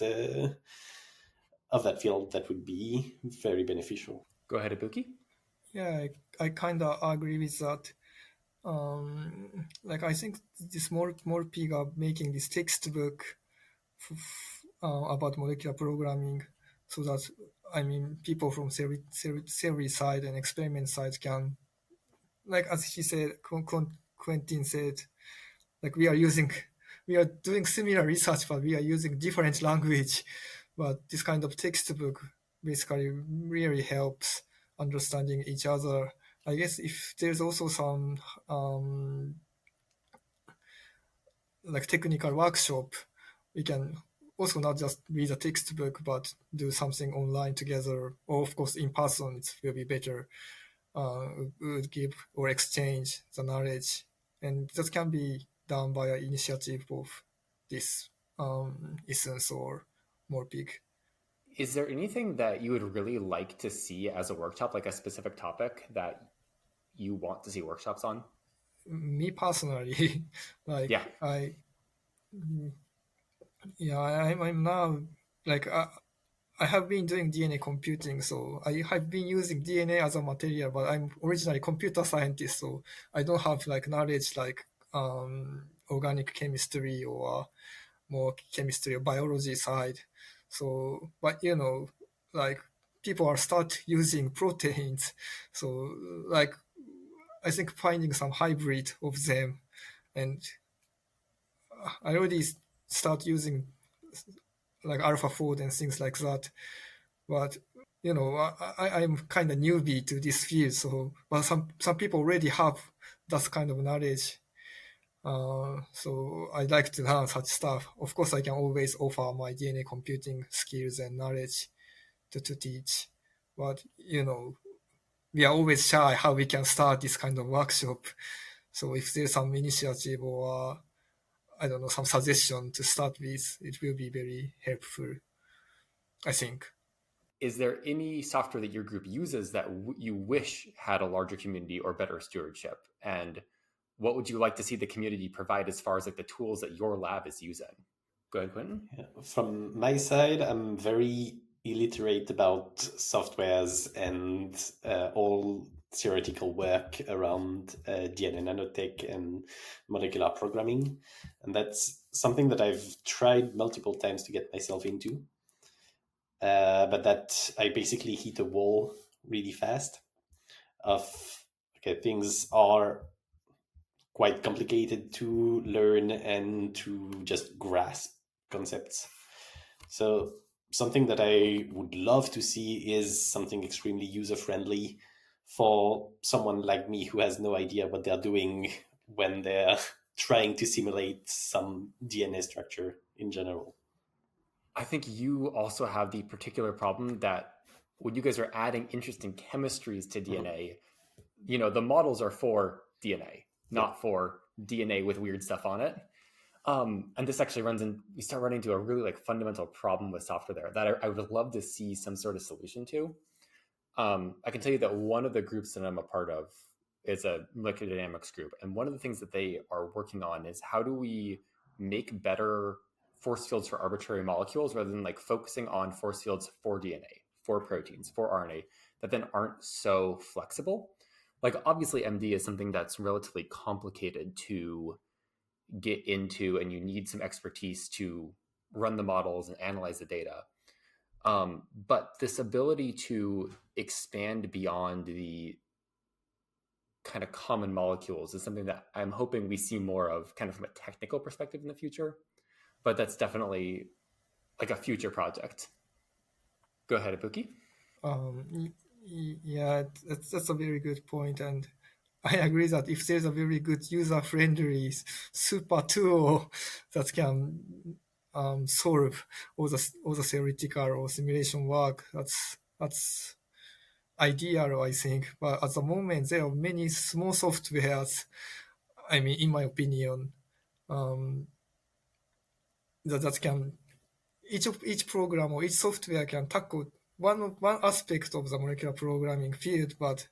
field. That would be very beneficial. Go ahead, Ibuki. Yeah, I kind of agree with that. Like I think this more people are making this textbook about molecular programming, so that people from theory side and experiment side can, like as he said, Quentin said, like we are doing similar research, but we are using different language. But this kind of textbook basically really helps understanding each other. I guess if there's also some like technical workshop, we can also not just read a textbook, but do something online together, or of course in person. It will be better. Would give or exchange the knowledge, and that can be done by an initiative of this essence or more big. Is there anything that you would really like to see as a workshop, like a specific topic that you want to see workshops on? Me personally, like Yeah. I'm now like I have been doing DNA computing, so I have been using DNA as a material, but I'm originally computer scientist, so I don't have like knowledge like organic chemistry or more chemistry or biology side. So, but like people are start using proteins, so like I think finding some hybrid of them, and I already start using like AlphaFold and things like that. But I'm kind of newbie to this field, so but some people already have that kind of knowledge. So I'd like to learn such stuff. Of course, I can always offer my DNA computing skills and knowledge to teach. But we are always shy how we can start this kind of workshop. So if there's some initiative or I don't know, some suggestion to start with, it will be very helpful, I think. Is there any software that your group uses that you wish had a larger community or better stewardship? And what would you like to see the community provide as far as like the tools that your lab is using? Go ahead, Quentin. Yeah. From my side, I'm very illiterate about softwares and all theoretical work around DNA nanotech and molecular programming. And that's something that I've tried multiple times to get myself into. But that I basically hit a wall really fast of, okay, things are quite complicated to learn and to just grasp concepts. So something that I would love to see is something extremely user-friendly for someone like me who has no idea what they're doing when they're trying to simulate some DNA structure in general. I think you also have the particular problem that when you guys are adding interesting chemistries to DNA, the models are for DNA, not for DNA with weird stuff on it. And this actually we start running into a really like fundamental problem with software there that I would love to see some sort of solution to. I can tell you that one of the groups that I'm a part of is a molecular dynamics group. And one of the things that they are working on is how do we make better force fields for arbitrary molecules rather than like focusing on force fields for DNA, for proteins, for RNA that then aren't so flexible. Like obviously MD is something that's relatively complicated to get into, and you need some expertise to run the models and analyze the data. But this ability to expand beyond the kind of common molecules is something that I'm hoping we see more of kind of from a technical perspective in the future. But that's definitely like a future project. Go ahead, Ibuki. Yeah, that's a very good point, and I agree that if there's a very good user-friendly super tool that can solve all the theoretical or simulation work, that's ideal, I think. But at the moment, there are many small softwares. I mean, in my opinion, that can each program or each software can tackle one aspect of the molecular programming field, but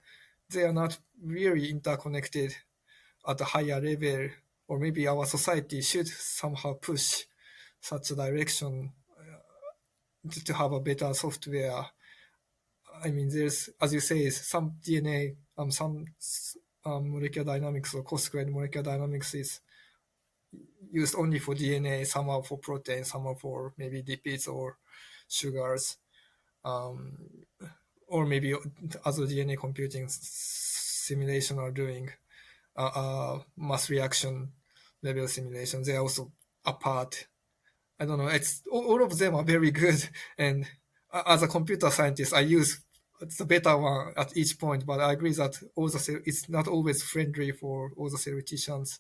they are not really interconnected at a higher level, or maybe our society should somehow push such a direction to have a better software. I mean, there's, as you say, some DNA, some molecular dynamics or coarse-grained molecular dynamics is used only for DNA, some are for protein, some are for maybe lipids or sugars, or maybe other DNA computing simulation are doing mass reaction level simulation. They are also apart. I don't know. It's all of them are very good, and as a computer scientist, I use the better one at each point. But I agree that it's not always friendly for all the theoreticians.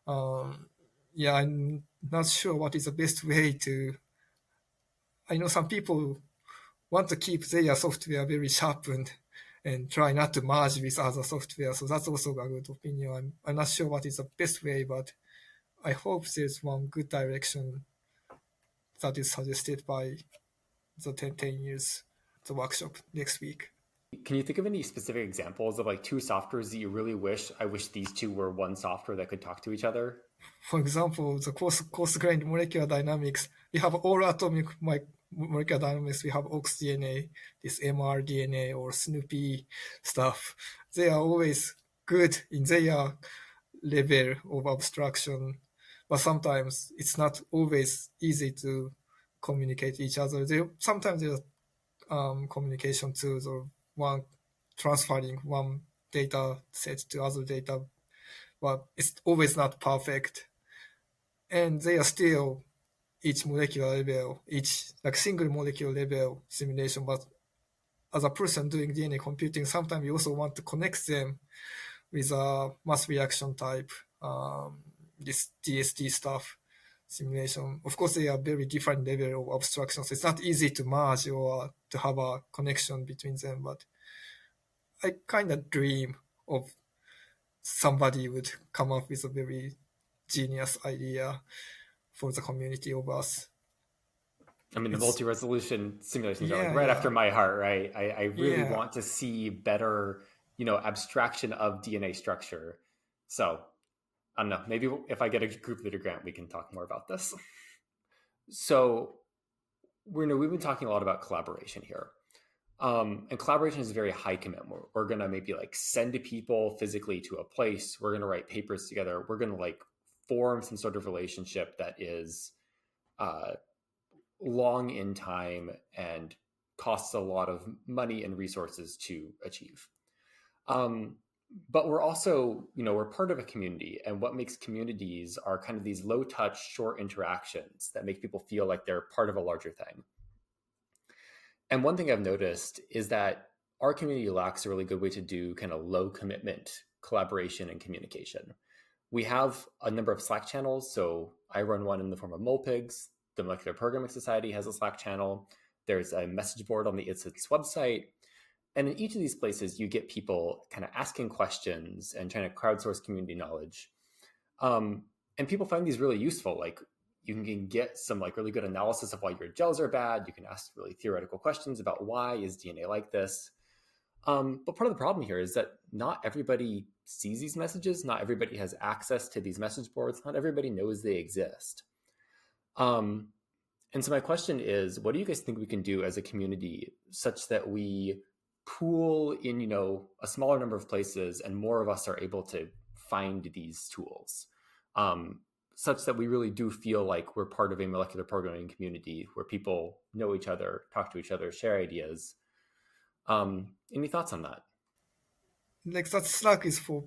Yeah, I'm not sure what is the best way to. I know some people want to keep their software very sharpened and try not to merge with other software. So that's also a good opinion. I'm not sure what is the best way, but I hope there's one good direction that is suggested by the 10 years, the workshop next week. Can you think of any specific examples of like two softwares that you really wish these two were one software that could talk to each other? For example, the coarse-grained molecular dynamics, we have all atomic molecular dynamics, we have oxDNA, this mRDNA or SNP stuff. They are always good in their level of abstraction, but sometimes it's not always easy to communicate each other. Sometimes there are communication tools or one transferring one data set to other data, but it's always not perfect. And they are still each molecular level, each like single molecule level simulation. But as a person doing DNA computing, sometimes you also want to connect them with a mass reaction type, this DST stuff simulation. Of course, they are very different level of abstraction, so it's not easy to merge or to have a connection between them. But I kind of dream of somebody would come up with a very genius idea for the community of us. I mean, the multi-resolution simulations are like Yeah, after my heart, right? I really Yeah. want to see better, abstraction of DNA structure. So I don't know, maybe if I get a group leader grant, we can talk more about this. So we've been talking a lot about collaboration here. And collaboration is a very high commitment. We're going to maybe like send people physically to a place. We're going to write papers together. We're going to like form some sort of relationship that is long in time and costs a lot of money and resources to achieve. But we're also, we're part of a community, and what makes communities are kind of these low touch, short interactions that make people feel like they're part of a larger thing. And one thing I've noticed is that our community lacks a really good way to do kind of low commitment collaboration and communication. We have a number of Slack channels. So I run one in the form of Molepigs. The Molecular Programming Society has a Slack channel. There's a message board on the ITSITS website. And in each of these places, you get people kind of asking questions and trying to crowdsource community knowledge. And people find these really useful. Like you can get some like really good analysis of why your gels are bad. You can ask really theoretical questions about why is DNA like this. But part of the problem here is that not everybody sees these messages. Not everybody has access to these message boards. Not everybody knows they exist. And so my question is, what do you guys think we can do as a community such that we pool in, a smaller number of places and more of us are able to find these tools, such that we really do feel like we're part of a molecular programming community where people know each other, talk to each other, share ideas. Any thoughts on that? Like that Slack is for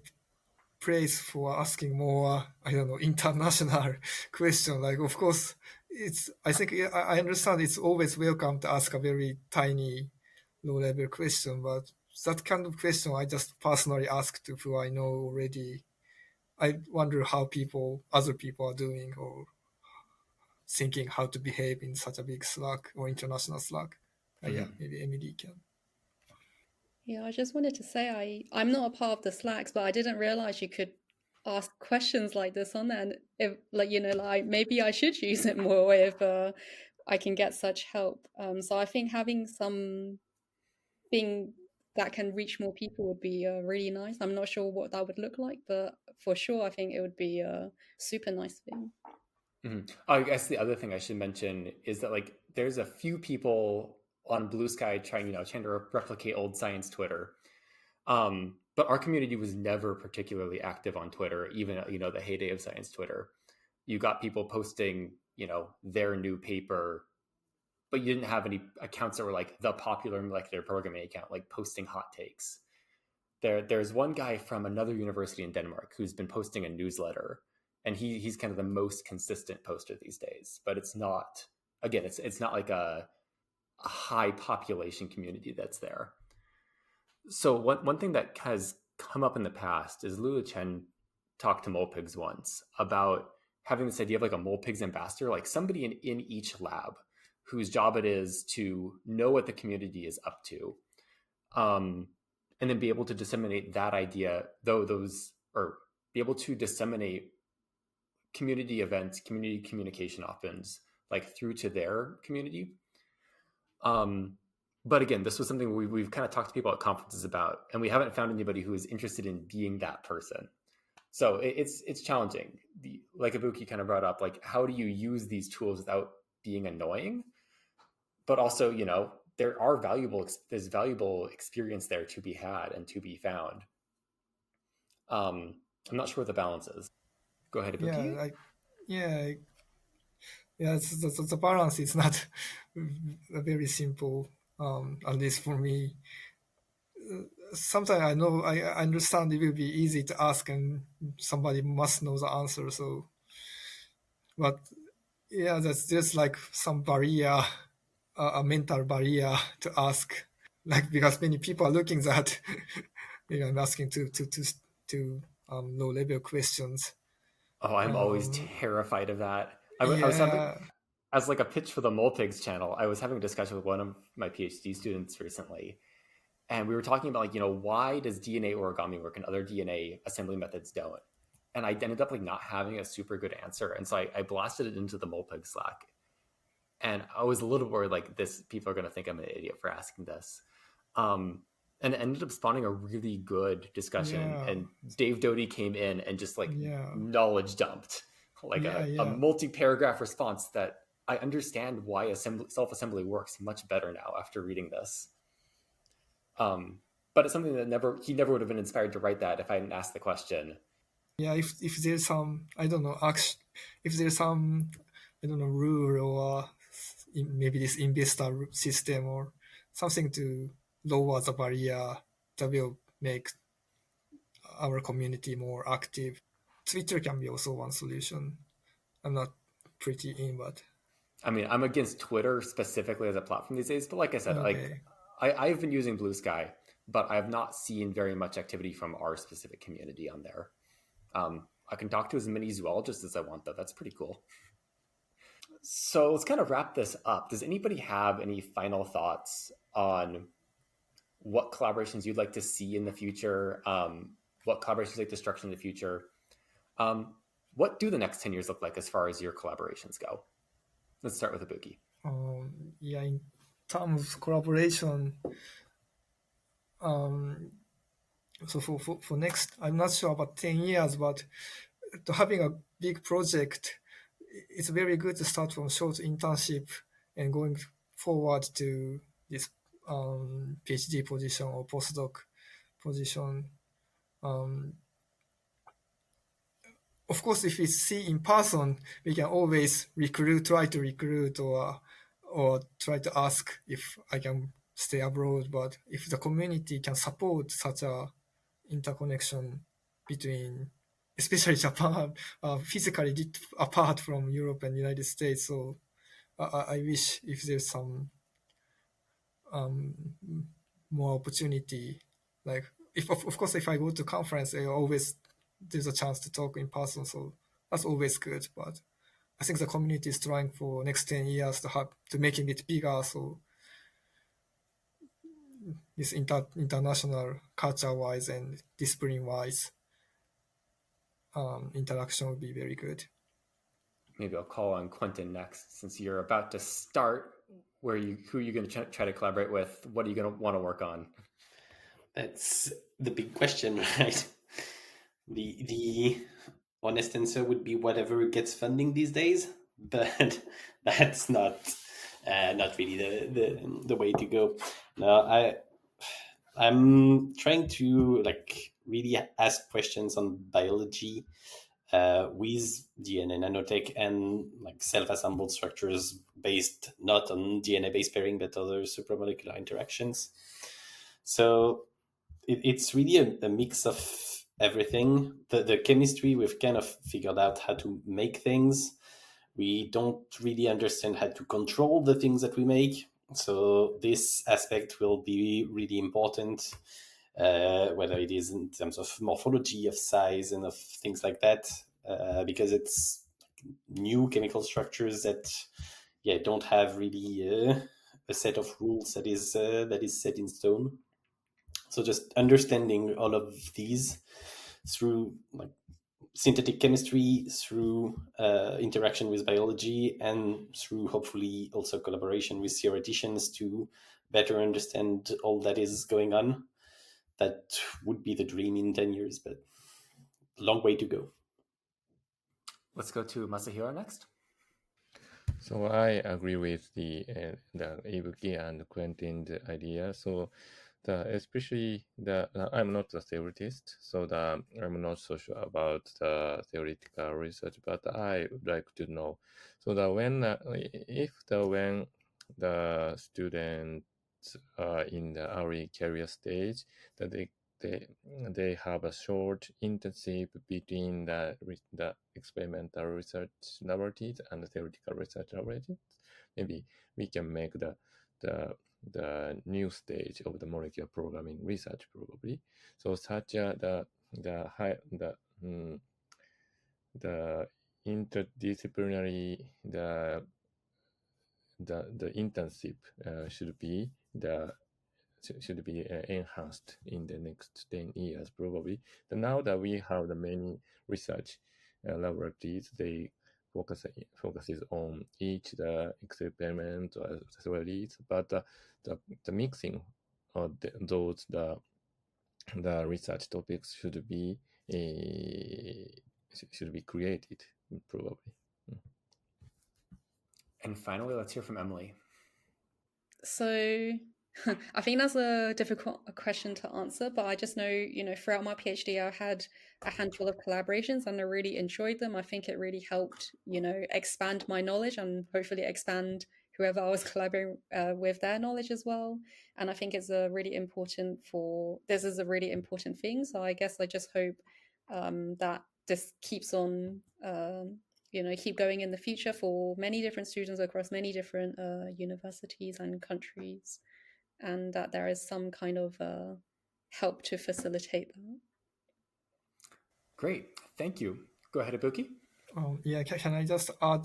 place for asking more, international question. Like, of course, I think I understand it's always welcome to ask a very tiny, low-level question, but that kind of question I just personally ask to who I know already. I wonder how other people are doing or thinking how to behave in such a big Slack or international Slack. Yeah, maybe Emily can. Yeah, I just wanted to say I'm not a part of the Slacks, but I didn't realize you could ask questions like this on there. And if maybe I should use it more if I can get such help. So I think having being that can reach more people would be really nice. I'm not sure what that would look like, but for sure, I think it would be a super nice thing. Mm-hmm. I guess the other thing I should mention is that like there's a few people on Blue Sky trying to replicate old science Twitter. But our community was never particularly active on Twitter, even the heyday of science Twitter. You got people posting their new paper, but you didn't have any accounts that were like the popular molecular programming account, like posting hot takes. There's one guy from another university in Denmark who's been posting a newsletter, and he's kind of the most consistent poster these days. But it's not like a high population community that's there. So one thing that has come up in the past is Lulu Chen talked to Molepigs once about having this idea of like a Molepigs ambassador, like somebody in each lab whose job it is to know what the community is up to, and then be able to disseminate that idea, or be able to disseminate community events, community communication opens, like through to their community. But again, this was something we've kind of talked to people at conferences about, and we haven't found anybody who is interested in being that person. So it's challenging. Like Ibuki kind of brought up, like how do you use these tools without being annoying? But also, there's valuable experience there to be had and to be found. I'm not sure what the balance is. Go ahead, Ibuki. The balance is not very simple, at least for me. Sometimes I understand it will be easy to ask and somebody must know the answer. So, but yeah, that's just like some barrier, a mental barrier to ask, like because many people are looking at, I'm asking to low level questions. Oh, I'm always terrified of that. I was having, as like a pitch for the Molepigs channel, I was having a discussion with one of my PhD students recently, and we were talking about why does DNA origami work and other DNA assembly methods don't? And I ended up like not having a super good answer, and so I blasted it into the Molepig Slack, and I was a little worried like people are going to think I'm an idiot for asking this. And it ended up spawning a really good discussion. Yeah. And Dave Doty came in and just like knowledge dumped, like a multi-paragraph response that I understand why self-assembly works much better now after reading this. But it's something that he never would have been inspired to write that if I hadn't asked the question. Yeah, if there's some, I don't know, if there's some, I don't know, rule or maybe this investor system or something to lower the barrier that will make our community more active. Twitter can be also one solution. I'm not pretty in, but I mean, I'm against Twitter specifically as a platform these days. But like I said, I've been using Blue Sky, but I have not seen very much activity from our specific community on there. I can talk to as many zoologists as I want, though. That's pretty cool. So let's kind of wrap this up. Does anybody have any final thoughts on what collaborations you'd like to see in the future? What collaborations you'd like to structure in the future? What do the next 10 years look like as far as your collaborations go? Let's start with Ibuki. In terms of collaboration, so for next, I'm not sure about 10 years, but to having a big project, it's very good to start from short internship and going forward to this PhD position or postdoc position. Of course, if we see in person, we can always try to recruit or try to ask if I can stay abroad. But if the community can support such a interconnection between, especially Japan, physically apart from Europe and United States, so I wish if there's some more opportunity. Like, of course, if I go to conference, there's a chance to talk in person, so that's always good. But I think the community is trying for next 10 years to making it bigger, so this international culture-wise and discipline-wise interaction would be very good. Maybe I'll call on Quentin next, since you're about to start. Who are you going to try to collaborate with? What are you going to want to work on? That's the big question, right? The honest answer would be whatever gets funding these days, but that's not really the way to go. No, I'm trying to really ask questions on biology with DNA nanotech and self-assembled structures based not on DNA base pairing but other supramolecular interactions. So it's really a mix of everything. The chemistry, we've kind of figured out how to make things. We don't really understand how to control the things that we make. So this aspect will be really important, whether it is in terms of morphology, of size, and of things like that, because it's new chemical structures that don't have really a set of rules that is set in stone. So just understanding all of these through synthetic chemistry, through interaction with biology, and through hopefully also collaboration with theoreticians to better understand all that is going on. That would be the dream in 10 years, but long way to go. Let's go to Masahiro next. So I agree with the Ibuki and Quentin's idea. So especially I'm not a theoretist, so I'm not so sure about the theoretical research, but I would like to know. So when the students are in the early career stage, that they have a short internship between the experimental research laboratories and the theoretical research laboratories. Maybe we can make the new stage of the molecular programming research probably. So such the interdisciplinary the internship should be enhanced in the next 10 years probably. Now that we have the many research laboratories, they focuses on each the experiment or theories, but the mixing of the research topics should be created probably. And finally, let's hear from Emily. So I think that's a difficult question to answer, but I just know, throughout my PhD, I had a handful of collaborations and I really enjoyed them. I think it really helped, expand my knowledge and hopefully expand whoever I was collaborating with their knowledge as well. And I think it's this is a really important thing. So I guess I just hope that this keeps on, keep going in the future for many different students across many different universities and countries, and that there is some kind of help to facilitate that. Great, thank you. Go ahead, Ibuki. Yeah, can I just add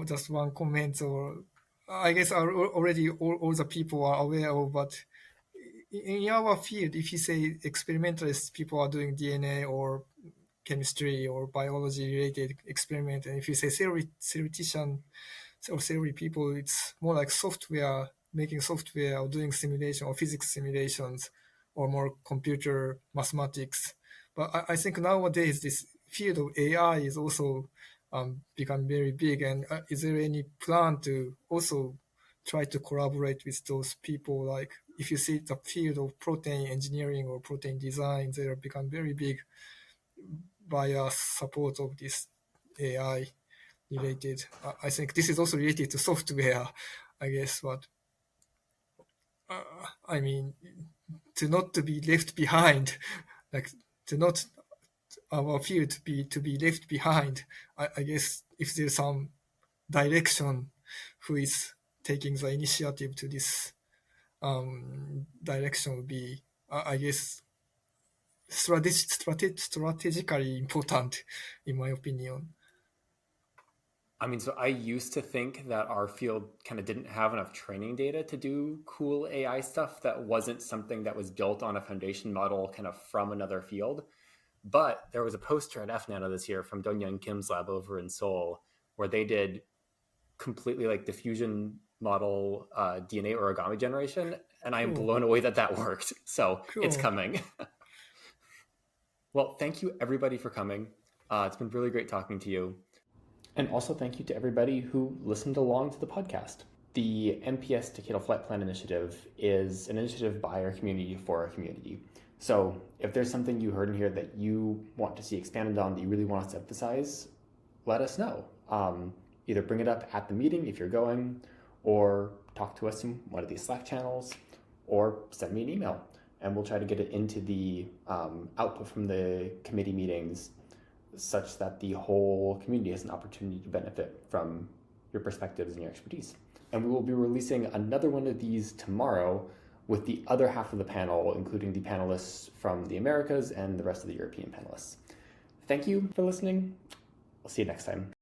just one comment? Or I guess already all the people are aware of, but in our field, if you say experimentalists, people are doing DNA or chemistry or biology related experiment, and if you say theoretician or theory people, it's more like software, making software or doing simulation or physics simulations or more computer mathematics. But I think nowadays this field of AI is also become very big. And is there any plan to also try to collaborate with those people? Like if you see the field of protein engineering or protein design, they have become very big via support of this AI related. I think this is also related to software, I guess, but I mean, to be left behind, like to not our field to be left behind. I guess if there's some direction, who is taking the initiative to this direction would be, I guess, strategically important, in my opinion. I mean, so I used to think that our field kind of didn't have enough training data to do cool AI stuff that wasn't something that was built on a foundation model kind of from another field. But there was a poster at FNANO this year from Dongyoung Kim's lab over in Seoul where they did completely like diffusion model DNA origami generation. And I'm Cool. blown away that worked. So it's Cool. coming. Well, thank you everybody for coming. It's been really great talking to you. And also thank you to everybody who listened along to the podcast. The MPS Decadal Flightplan Initiative is an initiative by our community for our community. So if there's something you heard in here that you want to see expanded on, that you really want us to emphasize, let us know. Either bring it up at the meeting if you're going, or talk to us in one of these Slack channels, or send me an email. And we'll try to get it into the output from the committee meetings such that the whole community has an opportunity to benefit from your perspectives and your expertise. And we will be releasing another one of these tomorrow with the other half of the panel, including the panelists from the Americas and the rest of the European panelists. Thank you for listening. We'll see you next time.